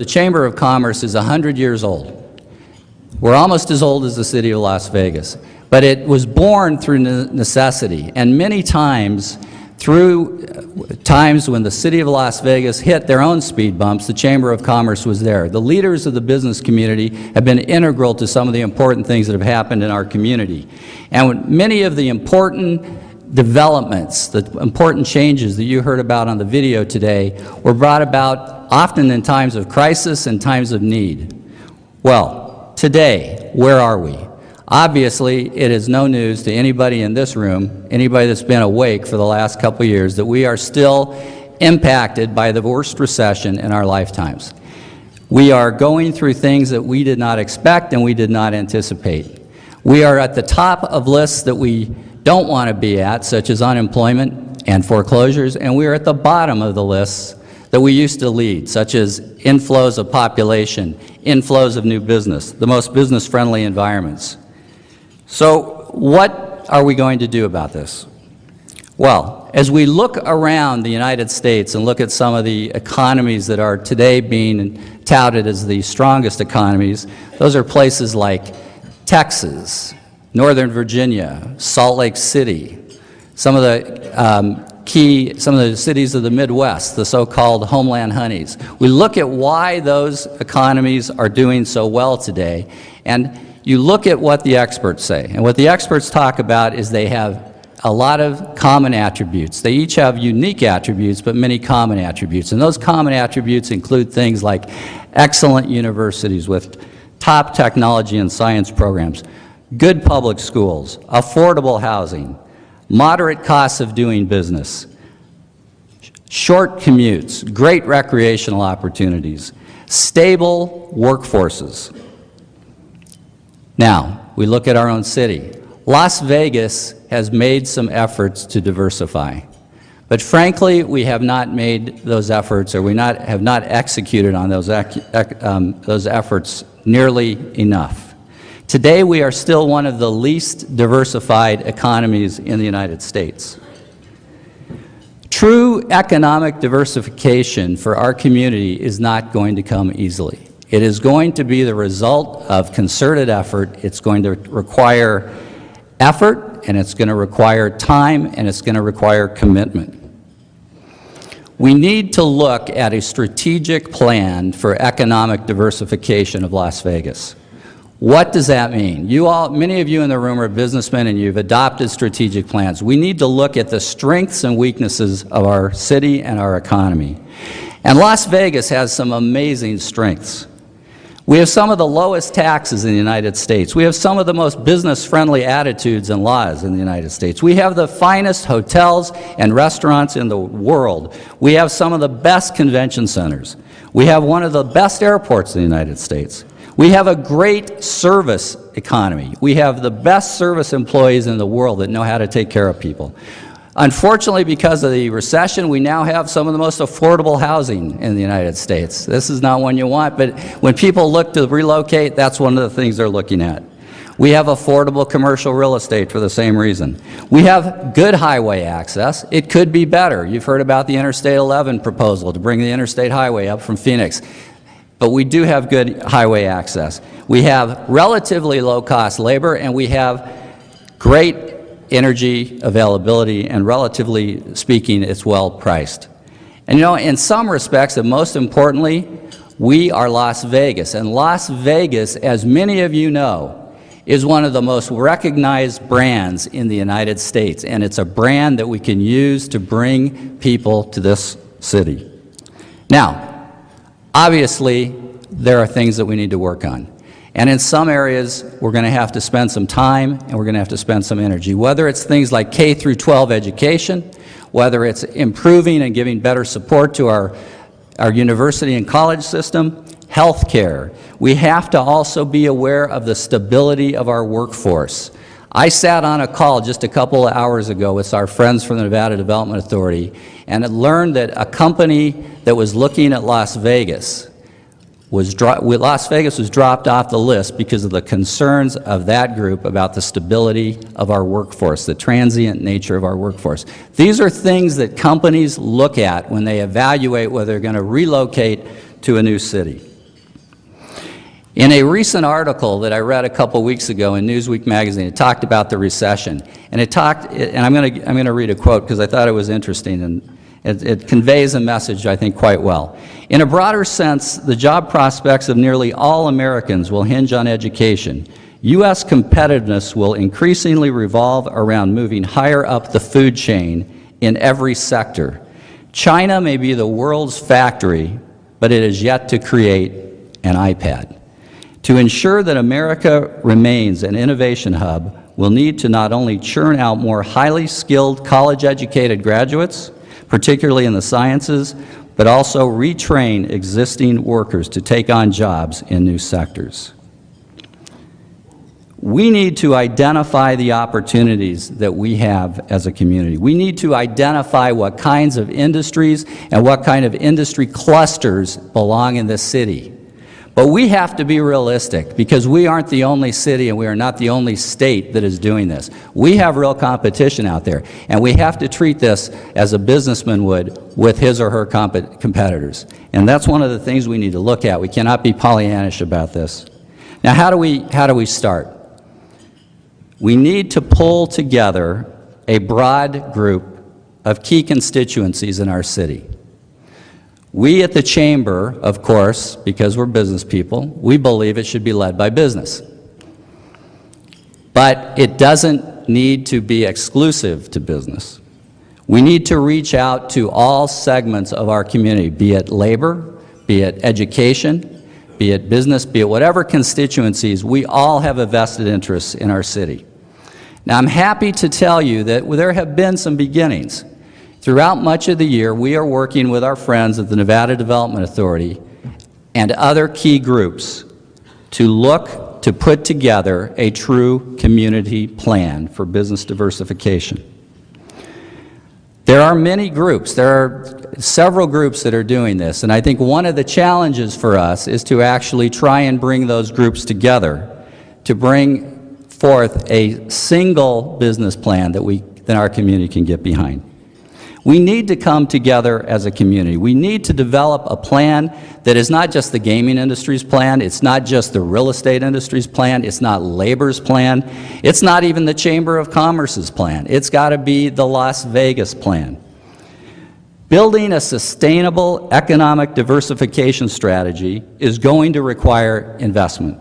The Chamber of Commerce is 100 years old. We're almost as old as the city of Las Vegas. But it was born through necessity, and many times, through times when the city of Las Vegas hit their own speed bumps, the Chamber of Commerce was there. The leaders of the business community have been integral to some of the important things that have happened in our community. And many of the important developments, the important changes that you heard about on the video today were brought about often in times of crisis and times of need. Well, today, where are we? Obviously, it is no news to anybody in this room, anybody that's been awake for the last couple of years, that we are still impacted by the worst recession in our lifetimes. We are going through things that we did not expect and we did not anticipate. We are at the top of lists that we don't want to be at, such as unemployment and foreclosures, and we are at the bottom of the lists that we used to lead, such as inflows of population, inflows of new business, the most business-friendly environments. So what are we going to do about this? Well, as we look around the United States and look at some of the economies that are today being touted as the strongest economies, those are places like Texas, Northern Virginia, Salt Lake City, some of the cities of the Midwest, the so-called homeland honeys. We look at why those economies are doing so well today, and you look at what the experts say. And what the experts talk about is they have a lot of common attributes. They each have unique attributes, but many common attributes. And those common attributes include things like excellent universities with top technology and science programs, good public schools, affordable housing, moderate costs of doing business, short commutes, great recreational opportunities, stable workforces. Now, we look at our own city. Las Vegas has made some efforts to diversify. But frankly, we have not made those efforts, or we have not executed on those efforts nearly enough. Today, we are still one of the least diversified economies in the United States. True economic diversification for our community is not going to come easily. It is going to be the result of concerted effort. It's going to require effort, and it's going to require time, and it's going to require commitment. We need to look at a strategic plan for economic diversification of Las Vegas. What does that mean? Many of you in the room are businessmen and you've adopted strategic plans. We need to look at the strengths and weaknesses of our city and our economy. And Las Vegas has some amazing strengths. We have some of the lowest taxes in the United States. We have some of the most business-friendly attitudes and laws in the United States. We have the finest hotels and restaurants in the world. We have some of the best convention centers. We have one of the best airports in the United States. We have a great service economy. We have the best service employees in the world that know how to take care of people. Unfortunately, because of the recession, we now have some of the most affordable housing in the United States. This is not one you want, but when people look to relocate, that's one of the things they're looking at. We have affordable commercial real estate for the same reason. We have good highway access. It could be better. You've heard about the Interstate 11 proposal to bring the interstate highway up from Phoenix. But we do have good highway access. We have relatively low-cost labor, and we have great energy availability, and relatively speaking, it's well priced. And you know, in some respects, and most importantly, we are Las Vegas. And Las Vegas, as many of you know, is one of the most recognized brands in the United States. And it's a brand that we can use to bring people to this city. Now, obviously, there are things that we need to work on. And in some areas, we're going to have to spend some time and we're going to have to spend some energy, whether it's things like K through 12 education, whether it's improving and giving better support to our university and college system, health care. We have to also be aware of the stability of our workforce. I sat on a call just a couple of hours ago with our friends from the Nevada Development Authority and learned that a company that was looking at Las Vegas was dropped off the list because of the concerns of that group about the stability of our workforce, the transient nature of our workforce. These are things that companies look at when they evaluate whether they're going to relocate to a new city. In a recent article that I read a couple weeks ago in Newsweek magazine, it talked about the recession, and I'm going to read a quote because I thought it was interesting, and it conveys a message, I think, quite well. In a broader sense, the job prospects of nearly all Americans will hinge on education. U.S. competitiveness will increasingly revolve around moving higher up the food chain in every sector. China may be the world's factory, but it is yet to create an iPad. To ensure that America remains an innovation hub, we'll need to not only churn out more highly skilled college-educated graduates, particularly in the sciences, but also retrain existing workers to take on jobs in new sectors. We need to identify the opportunities that we have as a community. We need to identify what kinds of industries and what kind of industry clusters belong in this city. But we have to be realistic because we aren't the only city and we are not the only state that is doing this. We have real competition out there, and we have to treat this as a businessman would with his or her competitors. And that's one of the things we need to look at. We cannot be Pollyannish about this. Now, how do we start? We need to pull together a broad group of key constituencies in our city. We at the Chamber, of course, because we're business people, we believe it should be led by business. But it doesn't need to be exclusive to business. We need to reach out to all segments of our community, be it labor, be it education, be it business, be it whatever constituencies. We all have a vested interest in our city. Now, I'm happy to tell you that there have been some beginnings. Throughout much of the year, we are working with our friends at the Nevada Development Authority and other key groups to look to put together a true community plan for business diversification. There are many groups. There are several groups that are doing this, and I think one of the challenges for us is to actually try and bring those groups together to bring forth a single business plan that our community can get behind. We need to come together as a community. We need to develop a plan that is not just the gaming industry's plan, it's not just the real estate industry's plan, it's not labor's plan, it's not even the Chamber of Commerce's plan. It's got to be the Las Vegas plan. Building a sustainable economic diversification strategy is going to require investment.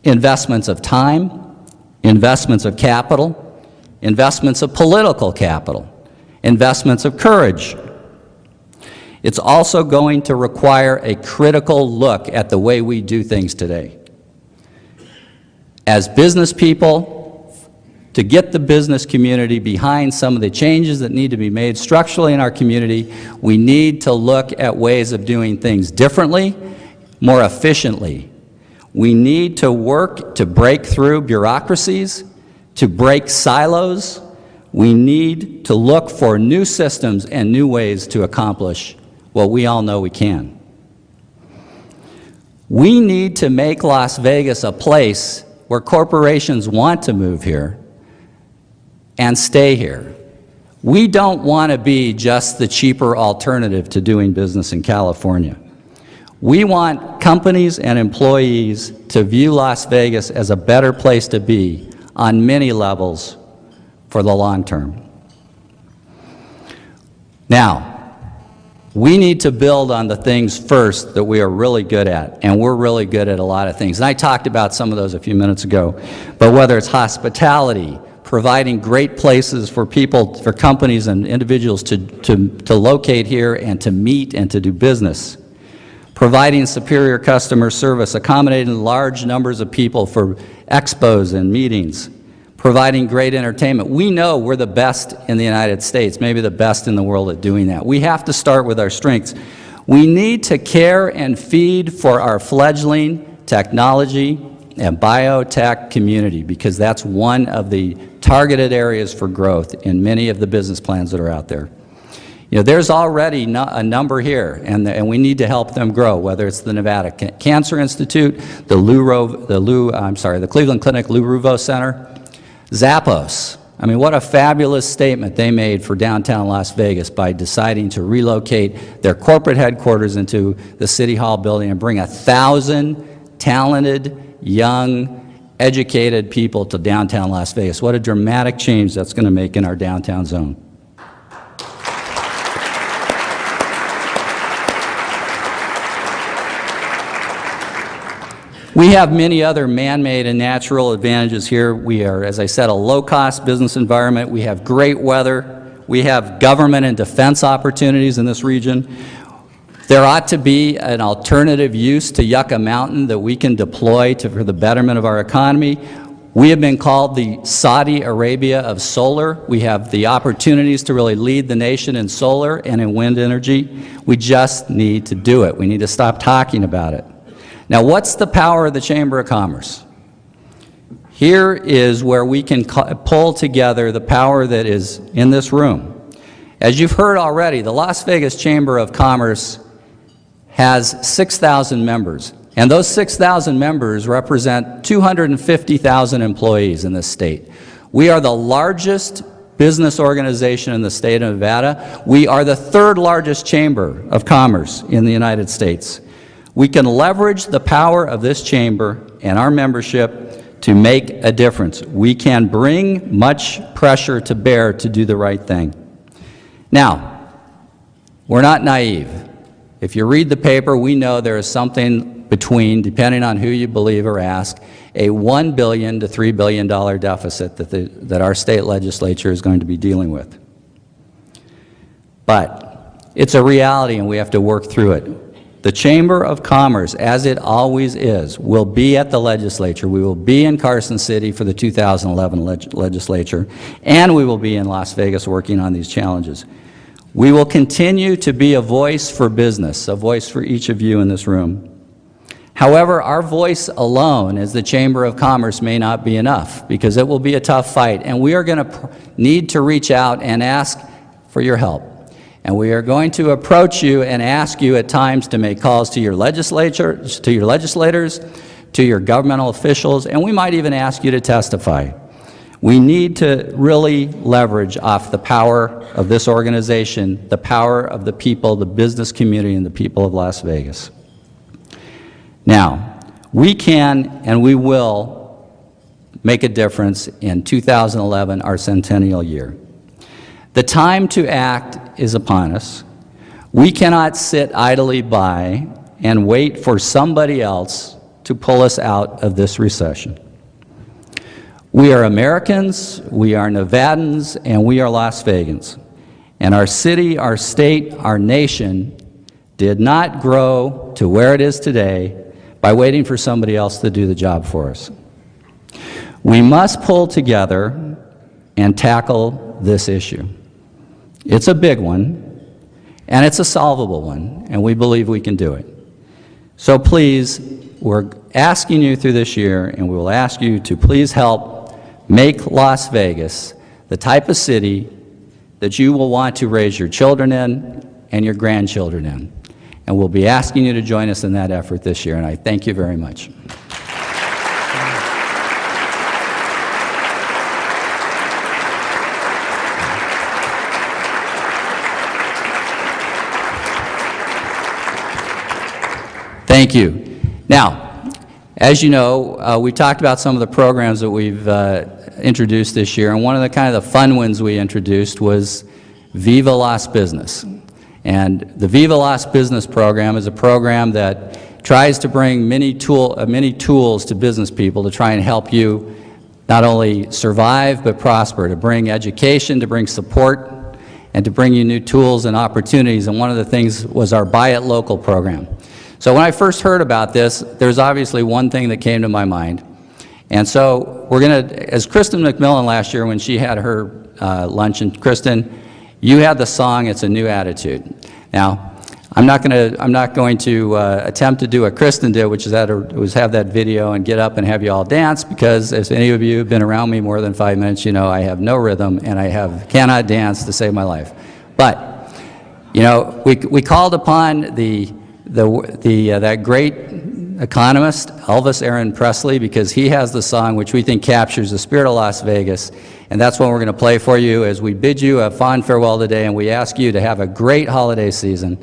Investments of time, investments of capital, investments of political capital, investments of courage. It's also going to require a critical look at the way we do things today. As business people, to get the business community behind some of the changes that need to be made structurally in our community, we need to look at ways of doing things differently, more efficiently. We need to work to break through bureaucracies, to break silos. We need to look for new systems and new ways to accomplish what we all know we can. We need to make Las Vegas a place where corporations want to move here and stay here. We don't want to be just the cheaper alternative to doing business in California. We want companies and employees to view Las Vegas as a better place to be on many levels for the long term. Now, we need to build on the things first that we are really good at, and we're really good at a lot of things. And I talked about some of those a few minutes ago, but whether it's hospitality, providing great places for people, for companies and individuals to locate here and to meet and to do business, providing superior customer service, accommodating large numbers of people for expos and meetings, providing great entertainment. We know we're the best in the United States, maybe the best in the world at doing that. We have to start with our strengths. We need to care and feed for our fledgling technology and biotech community, because that's one of the targeted areas for growth in many of the business plans that are out there. You know, there's already a number here, and we need to help them grow, whether it's the Nevada Cancer Institute, the Cleveland Clinic Lou Ruvo Center, Zappos. I mean, what a fabulous statement they made for downtown Las Vegas by deciding to relocate their corporate headquarters into the City Hall building and bring 1,000 talented, young, educated people to downtown Las Vegas. What a dramatic change that's going to make in our downtown zone. We have many other man-made and natural advantages here. We are, as I said, a low-cost business environment. We have great weather. We have government and defense opportunities in this region. There ought to be an alternative use to Yucca Mountain that we can deploy for the betterment of our economy. We have been called the Saudi Arabia of solar. We have the opportunities to really lead the nation in solar and in wind energy. We just need to do it. We need to stop talking about it. Now, what's the power of the Chamber of Commerce? Here is where we can pull together the power that is in this room. As you've heard already, the Las Vegas Chamber of Commerce has 6,000 members, and those 6,000 members represent 250,000 employees in this state. We are the largest business organization in the state of Nevada. We are the third largest chamber of commerce in the United States. We can leverage the power of this chamber and our membership to make a difference. We can bring much pressure to bear to do the right thing. Now, we're not naive. If you read the paper, we know there is something between, depending on who you believe or ask, a $1 billion to $3 billion deficit that our state legislature is going to be dealing with. But it's a reality and we have to work through it. The Chamber of Commerce, as it always is, will be at the legislature. We will be in Carson City for the 2011 legislature, and we will be in Las Vegas working on these challenges. We will continue to be a voice for business, a voice for each of you in this room. However, our voice alone as the Chamber of Commerce may not be enough, because it will be a tough fight, and we are going to need to reach out and ask for your help. And we are going to approach you and ask you at times to make calls to your legislators, to your governmental officials, and we might even ask you to testify. We need to really leverage off the power of this organization, the power of the people, the business community, and the people of Las Vegas. Now, we can and we will make a difference in 2011, our centennial year. The time to act is upon us. We cannot sit idly by and wait for somebody else to pull us out of this recession. We are Americans, we are Nevadans, and we are Las Vegans. And our city, our state, our nation did not grow to where it is today by waiting for somebody else to do the job for us. We must pull together and tackle this issue. It's a big one, and it's a solvable one, and we believe we can do it. So please, we're asking you through this year, and we will ask you to please help make Las Vegas the type of city that you will want to raise your children in and your grandchildren in. And we'll be asking you to join us in that effort this year, and I thank you very much. Thank you. Now, as you know, we talked about some of the programs that we've introduced this year, and one of the kind of the fun ones we introduced was Viva Las Business. And the Viva Las Business program is a program that tries to bring many tools to business people to try and help you not only survive but prosper, to bring education, to bring support, and to bring you new tools and opportunities. And one of the things was our Buy It Local program. So when I first heard about this, there's obviously one thing that came to my mind. And so we're going to, as Kristen McMillan last year when she had her luncheon, Kristen, you had the song, It's a New Attitude. Now, I'm not going to attempt to do what Kristen did, which is have that video and get up and have you all dance, because as any of you have been around me more than 5 minutes, you know I have no rhythm and I cannot dance to save my life. But, you know, we called upon that great economist, Elvis Aaron Presley, because he has the song which we think captures the spirit of Las Vegas, and that's what we're going to play for you as we bid you a fond farewell today, and we ask you to have a great holiday season.